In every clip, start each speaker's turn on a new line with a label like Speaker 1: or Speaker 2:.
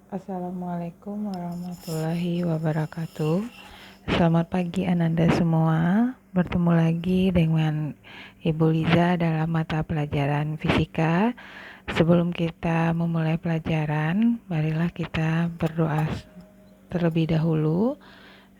Speaker 1: Assalamualaikum warahmatullahi wabarakatuh. Selamat pagi Ananda semua. Bertemu lagi dengan Ibu Liza dalam mata pelajaran fisika. Sebelum kita memulai pelajaran, marilah kita berdoa terlebih dahulu.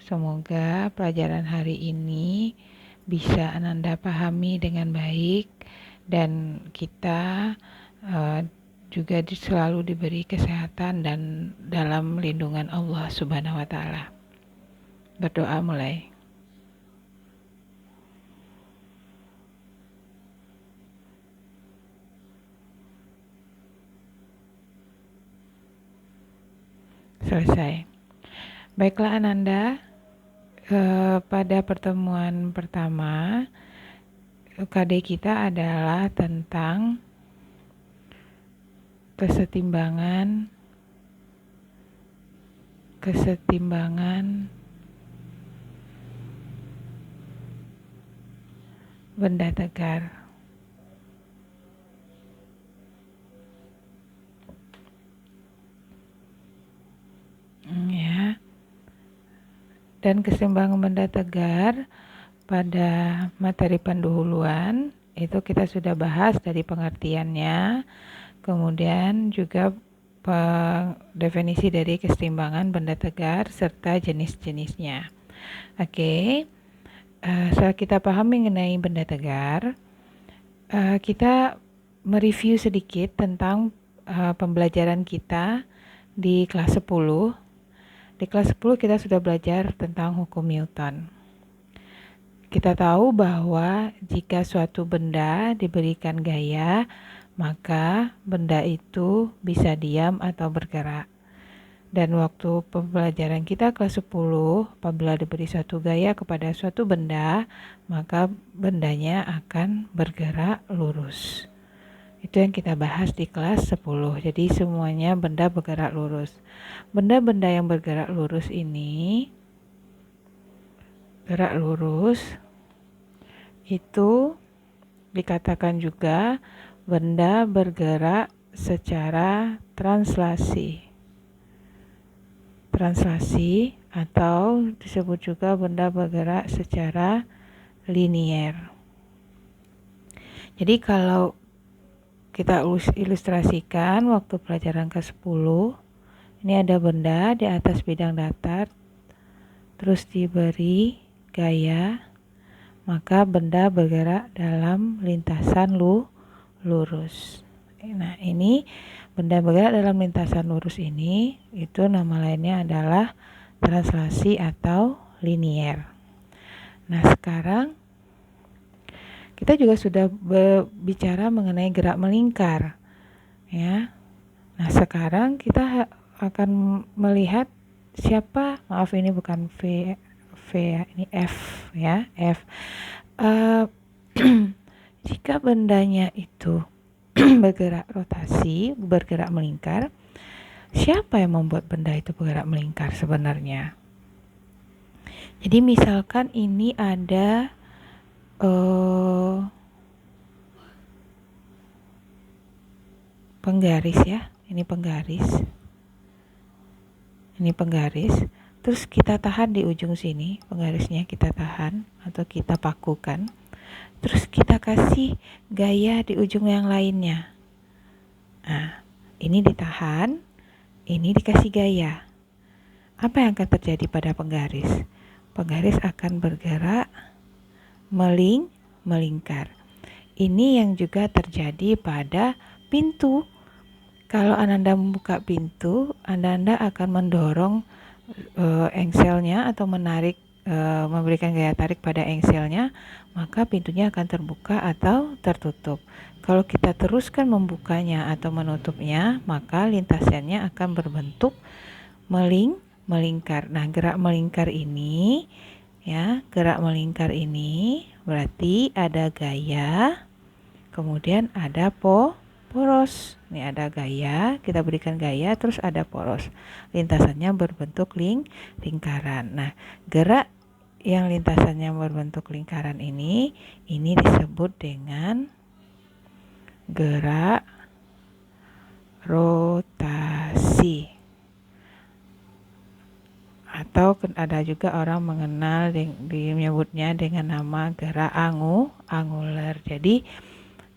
Speaker 1: Semoga pelajaran hari ini bisa Ananda pahami dengan baik dan kita juga selalu diberi kesehatan dan dalam lindungan Allah Subhanahu wa taala. Berdoa mulai. Selesai. Baiklah Ananda, pada pertemuan pertama UKD kita adalah tentang kesetimbangan benda tegar. Ya. Dan keseimbangan benda tegar pada materi pendahuluan itu kita sudah bahas dari pengertiannya, kemudian juga definisi dari keseimbangan benda tegar serta jenis-jenisnya. Oke. Setelah kita pahami mengenai benda tegar, kita mereview sedikit tentang pembelajaran kita di kelas 10. Di kelas 10 kita sudah belajar tentang hukum Newton. Kita tahu bahwa jika suatu benda diberikan gaya, maka benda itu bisa diam atau bergerak. Dan waktu pembelajaran kita kelas 10, apabila diberi suatu gaya kepada suatu benda, maka bendanya akan bergerak lurus. Itu yang kita bahas di kelas 10. Jadi semuanya benda bergerak lurus. Benda-benda yang bergerak lurus ini, gerak lurus, itu dikatakan juga benda bergerak secara translasi atau disebut juga benda bergerak secara linier. Jadi kalau kita ilustrasikan waktu pelajaran ke-10, ini ada benda di atas bidang datar, terus diberi gaya, maka benda bergerak dalam lintasan lurus. Nah, ini benda bergerak dalam lintasan lurus ini, itu nama lainnya adalah translasi atau linier. Nah, sekarang kita juga sudah berbicara mengenai gerak melingkar, ya. Nah, sekarang kita akan melihat siapa, maaf ini bukan V ya, ini F ya, F. Jika bendanya itu bergerak rotasi, bergerak melingkar, siapa yang membuat benda itu bergerak melingkar sebenarnya? Jadi misalkan ini ada penggaris ya, ini penggaris, terus kita tahan di ujung sini, penggarisnya kita tahan atau kita pakukan, terus kita kasih gaya di ujung yang lainnya. Nah, ini ditahan, ini dikasih gaya. Apa yang akan terjadi pada penggaris? Penggaris akan bergerak melingkar. Ini yang juga terjadi pada pintu. Kalau Ananda membuka pintu, Ananda akan mendorong engselnya atau menarik, memberikan gaya tarik pada engselnya, maka pintunya akan terbuka atau tertutup. Kalau kita teruskan membukanya atau menutupnya, maka lintasannya akan berbentuk melingkar. Nah, gerak melingkar ini berarti ada gaya, kemudian ada poros. Ini ada gaya, kita berikan gaya, terus ada poros. Lintasannya berbentuk lingkaran. Nah, gerak yang lintasannya berbentuk lingkaran ini disebut dengan gerak rotasi. atau ada juga orang mengenal menyebutnya dengan nama gerak angular. Jadi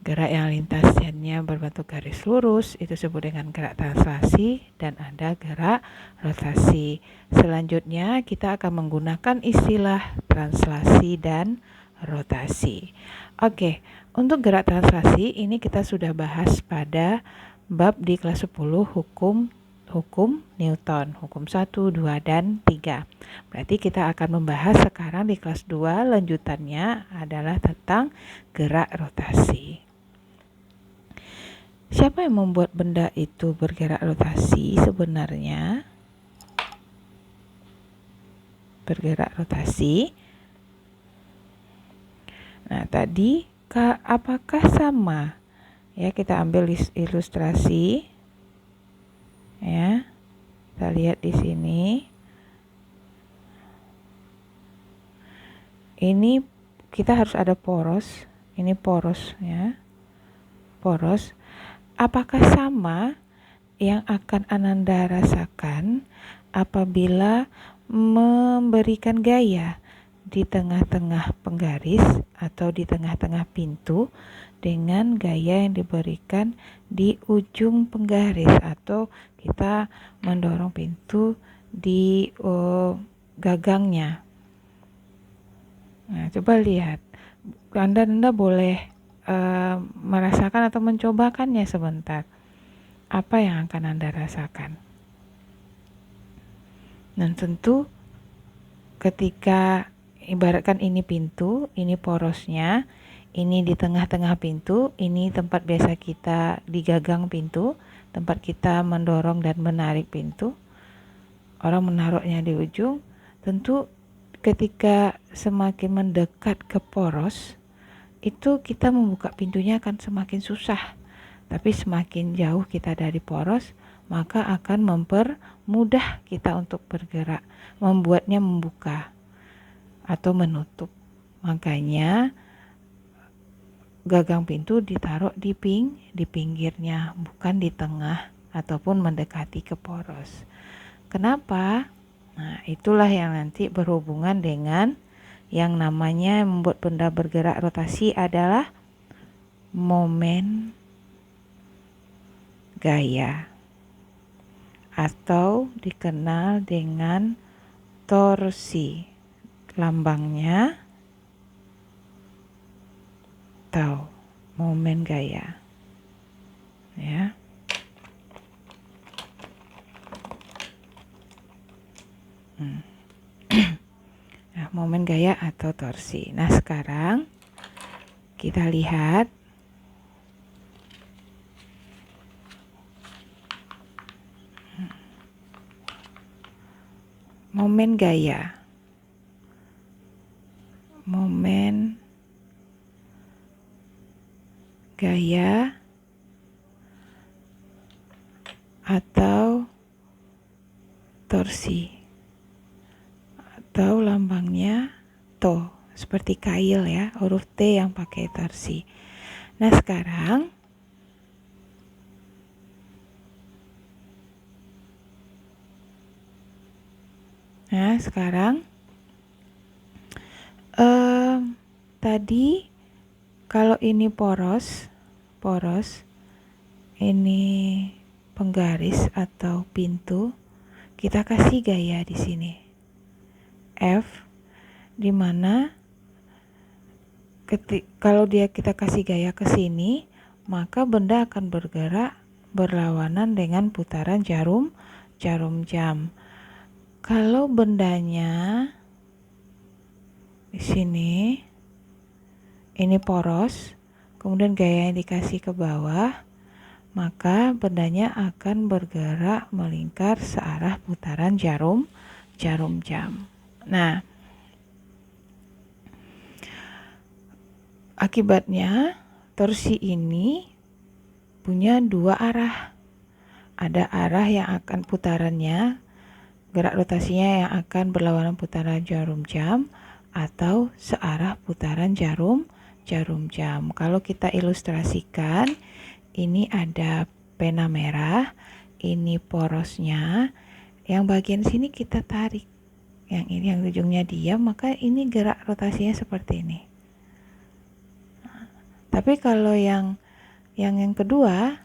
Speaker 1: gerak yang lintasannya berbentuk garis lurus itu disebut dengan gerak translasi, dan ada gerak rotasi. Selanjutnya kita akan menggunakan istilah translasi dan rotasi. Oke, untuk gerak translasi ini kita sudah bahas pada bab di kelas 10 hukum Newton, hukum 1, 2, dan 3. Berarti kita akan membahas sekarang di kelas 2, lanjutannya adalah tentang gerak rotasi. Siapa yang membuat benda itu bergerak rotasi sebenarnya? Bergerak rotasi. Nah, tadi apakah sama? Ya, kita ambil ilustrasi. Ya, kita lihat di sini. Ini kita harus ada poros. Ini poros ya. Poros. Apakah sama yang akan Ananda rasakan apabila memberikan gaya di tengah-tengah penggaris atau di tengah-tengah pintu dengan gaya yang diberikan di ujung penggaris, atau kita mendorong pintu di gagangnya. Nah, coba lihat. Anda boleh merasakan atau mencobakannya sebentar. Apa yang akan Anda rasakan? Dan tentu ketika ibaratkan ini pintu, ini porosnya, ini di tengah-tengah pintu, ini tempat biasa kita di gagang pintu, tempat kita mendorong dan menarik pintu. Orang menaruhnya di ujung. Tentu ketika semakin mendekat ke poros, itu kita membuka pintunya akan semakin susah. Tapi semakin jauh kita dari poros, maka akan mempermudah kita untuk bergerak, membuatnya membuka atau menutup. Makanya gagang pintu ditaruh di pinggirnya, bukan di tengah ataupun mendekati ke poros. Kenapa? Nah, itulah yang nanti berhubungan dengan yang namanya membuat benda bergerak rotasi adalah momen gaya, atau dikenal dengan torsi. Lambangnya tahu, momen gaya. Ya. Nah, momen gaya atau torsi. Nah, sekarang kita lihat momen gaya. Momen gaya atau torsi, atau lambangnya to, seperti kail ya, huruf T yang pakai torsi. Nah, sekarang tadi kalau ini poros, ini penggaris atau pintu, kita kasih gaya di sini F, di mana kalau kita kasih gaya ke sini, maka benda akan bergerak berlawanan dengan putaran jarum jam. Kalau bendanya di sini, ini poros, kemudian gaya yang dikasih ke bawah, maka bendanya akan bergerak melingkar searah putaran jarum jam. Nah, akibatnya torsi ini punya dua arah. Ada arah yang akan putarannya, gerak rotasinya yang akan berlawanan putaran jarum jam, atau searah putaran jarum jam. Kalau kita ilustrasikan, ini ada pena merah, ini porosnya, yang bagian sini kita tarik. yang ini yang ujungnya diam, maka ini gerak rotasinya seperti ini. Tapi kalau yang kedua,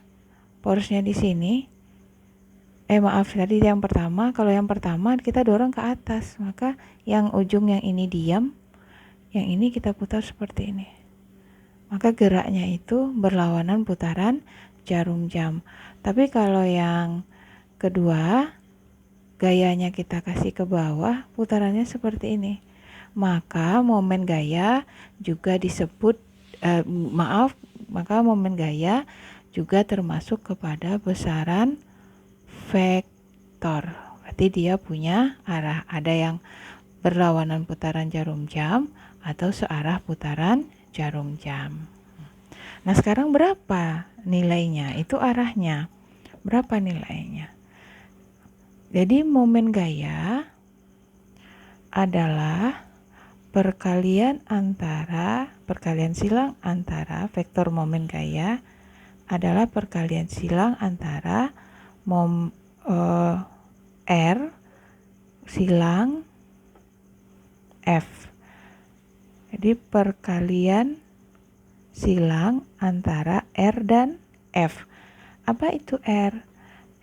Speaker 1: porosnya di sini, tadi yang pertama, kalau yang pertama kita dorong ke atas, maka yang ujung yang ini diam, yang ini kita putar seperti ini. Maka geraknya itu berlawanan putaran jarum jam. Tapi kalau yang kedua, gayanya kita kasih ke bawah, putarannya seperti ini. Maka momen gaya juga disebut maka momen gaya juga termasuk kepada besaran vektor. Berarti dia punya arah. Ada yang berlawanan putaran jarum jam atau searah putaran jarum jam. Nah, sekarang berapa nilainya? Itu arahnya. Berapa nilainya? Jadi momen gaya adalah perkalian silang antara vektor momen gaya adalah perkalian silang antara R silang F. Jadi perkalian silang antara R dan F. Apa itu R?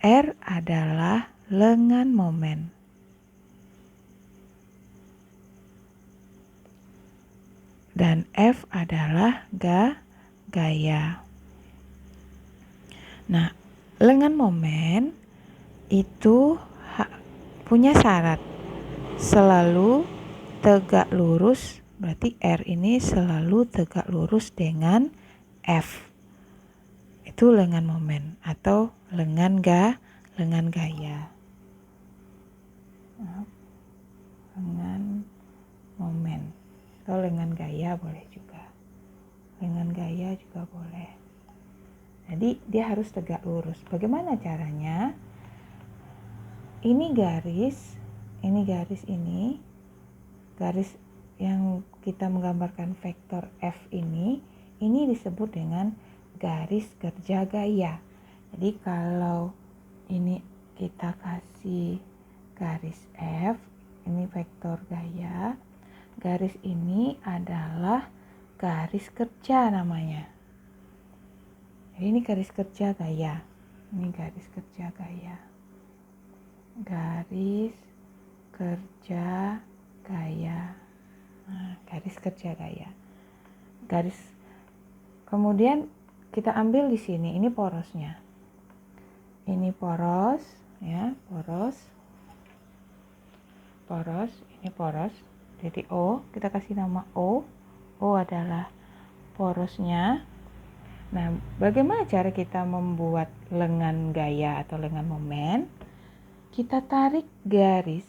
Speaker 1: R adalah lengan momen. Dan F adalah gaya. Nah, lengan momen itu punya syarat selalu tegak lurus, berarti R ini selalu tegak lurus dengan F. Itu lengan momen atau lengan gaya. Lengan momen atau lengan gaya boleh juga. Lengan gaya juga boleh. Jadi dia harus tegak lurus. Bagaimana caranya? Ini garis yang kita menggambarkan vektor F ini disebut dengan garis kerja gaya. Jadi kalau ini kita kasih garis F, ini vektor gaya, garis ini adalah garis kerja namanya. Jadi ini garis kerja gaya. Ini garis kerja gaya. Garis kerja gaya. Nah, garis kerja gaya. Kemudian kita ambil di sini, ini porosnya. Ini poros, ya, poros, ini poros. Jadi O, kita kasih nama O. O adalah porosnya. Nah, bagaimana cara kita membuat lengan gaya atau lengan momen? Kita tarik garis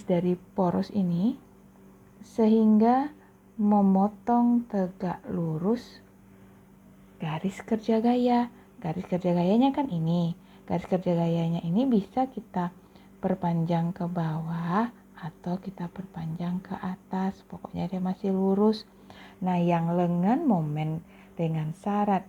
Speaker 1: dari poros ini sehingga memotong tegak lurus garis kerja gaya. Garis kerja gayanya kan ini. Garis kerja gayanya ini bisa kita perpanjang ke bawah atau kita perpanjang ke atas. Pokoknya dia masih lurus. Nah, yang lengan momen dengan syarat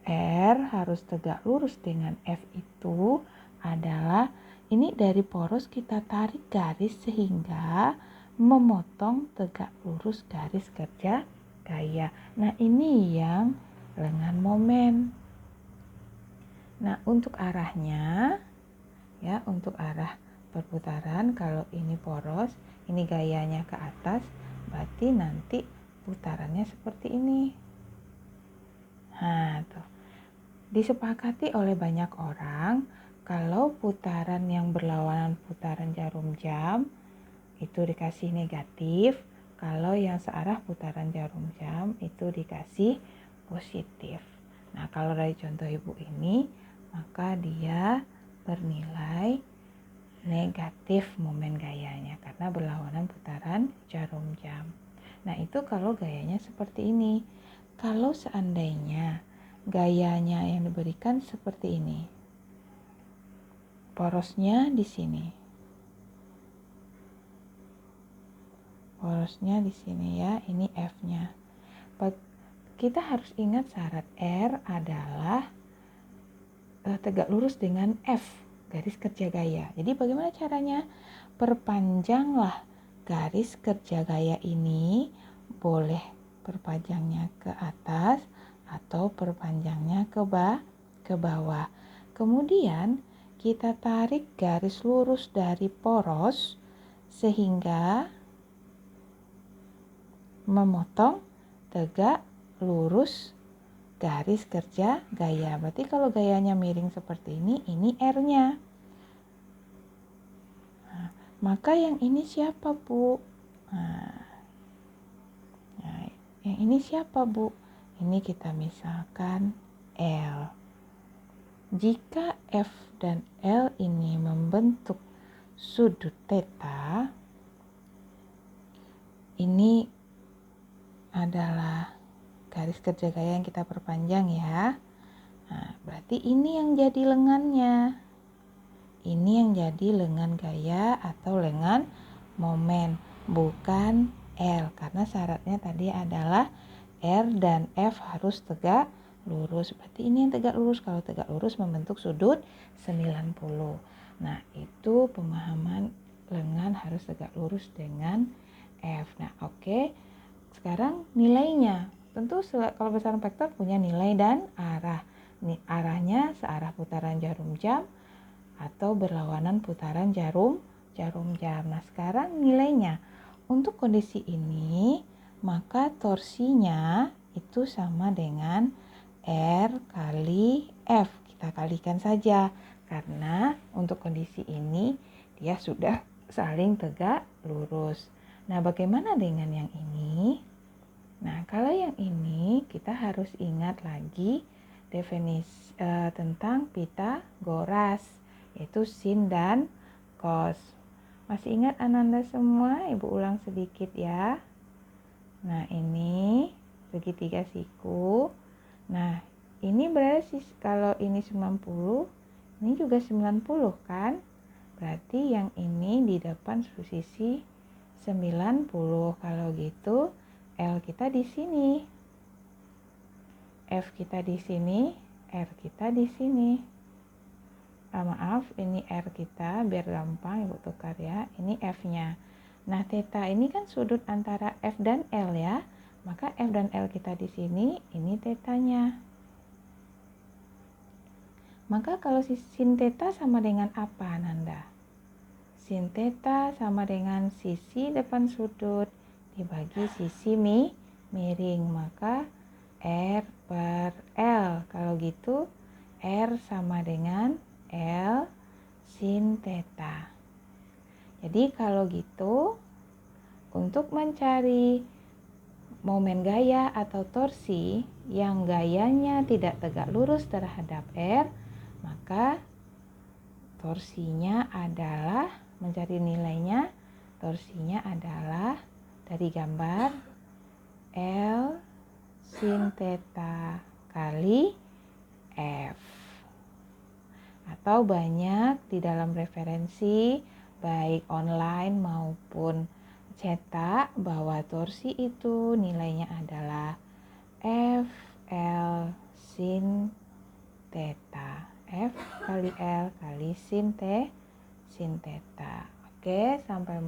Speaker 1: R harus tegak lurus dengan F itu adalah ini dari poros kita tarik garis sehingga memotong tegak lurus garis kerja gaya. Nah, ini yang lengan momen. Nah, untuk arahnya, ya, untuk arah perputaran, kalau ini poros, ini gayanya ke atas, berarti nanti putarannya seperti ini. Nah, tuh. Disepakati oleh banyak orang kalau putaran yang berlawanan putaran jarum jam itu dikasih negatif, kalau yang searah putaran jarum jam itu dikasih positif. Nah, kalau dari contoh ibu ini, maka dia bernilai negatif momen gayanya karena berlawanan putaran jarum jam. Nah, itu kalau gayanya seperti ini. Kalau seandainya gayanya yang diberikan seperti ini, porosnya di sini, ya, ini F-nya. Kita harus ingat syarat R adalah tegak lurus dengan F garis kerja gaya. Jadi bagaimana caranya? Perpanjanglah garis kerja gaya ini, boleh perpanjangnya ke atas atau perpanjangnya ke bawah. Kemudian kita tarik garis lurus dari poros sehingga memotong tegak lurus garis kerja gaya. Berarti kalau gayanya miring seperti ini R-nya. Nah, maka yang ini siapa, Bu? Nah, yang ini siapa, Bu? Ini kita misalkan L. Jika F dan L ini membentuk sudut theta, ini adalah garis kerja gaya yang kita perpanjang ya. Nah, berarti ini yang jadi lengannya. Ini yang jadi lengan gaya atau lengan momen, bukan L. Karena syaratnya tadi adalah R dan F harus tegak lurus. Berarti ini yang tegak lurus. Kalau tegak lurus membentuk sudut 90. Nah, itu pemahaman lengan harus tegak lurus dengan F. Nah, oke. Sekarang nilainya. Tentu kalau besaran vektor punya nilai dan arah. Arahnya searah putaran jarum jam atau berlawanan putaran jarum jam. Nah, sekarang nilainya. Untuk kondisi ini, maka torsinya itu sama dengan R kali F. Kita kalikan saja. Karena untuk kondisi ini, dia sudah saling tegak lurus. Nah, bagaimana dengan yang ini? Nah, kalau yang ini kita harus ingat lagi definisi tentang Pitagoras, yaitu sin dan cos. Masih ingat Ananda semua? Ibu ulang sedikit ya. Nah, ini segitiga siku. Nah, ini berarti kalau ini 90, ini juga 90 kan? Berarti yang ini di depan sisi 90. Kalau gitu L kita di sini, F kita di sini, R kita di sini. Maaf, ini R kita biar gampang Ibu tukar ya. Ini F-nya. Nah, theta ini kan sudut antara F dan L ya. Maka F dan L kita di sini, ini tetanya. Maka kalau sin theta sama dengan apa, Nanda? Sin theta sama dengan sisi depan sudut dibagi sisi miring, maka R per L. Kalau gitu R sama dengan L sin theta. Jadi kalau gitu untuk mencari momen gaya atau torsi yang gayanya tidak tegak lurus terhadap R, maka torsinya adalah, mencari nilainya, torsinya adalah dari gambar L sin theta kali F. Atau banyak di dalam referensi baik online maupun cetak bahwa torsi itu nilainya adalah F L sin theta. F kali L kali sin theta. Oke, sampai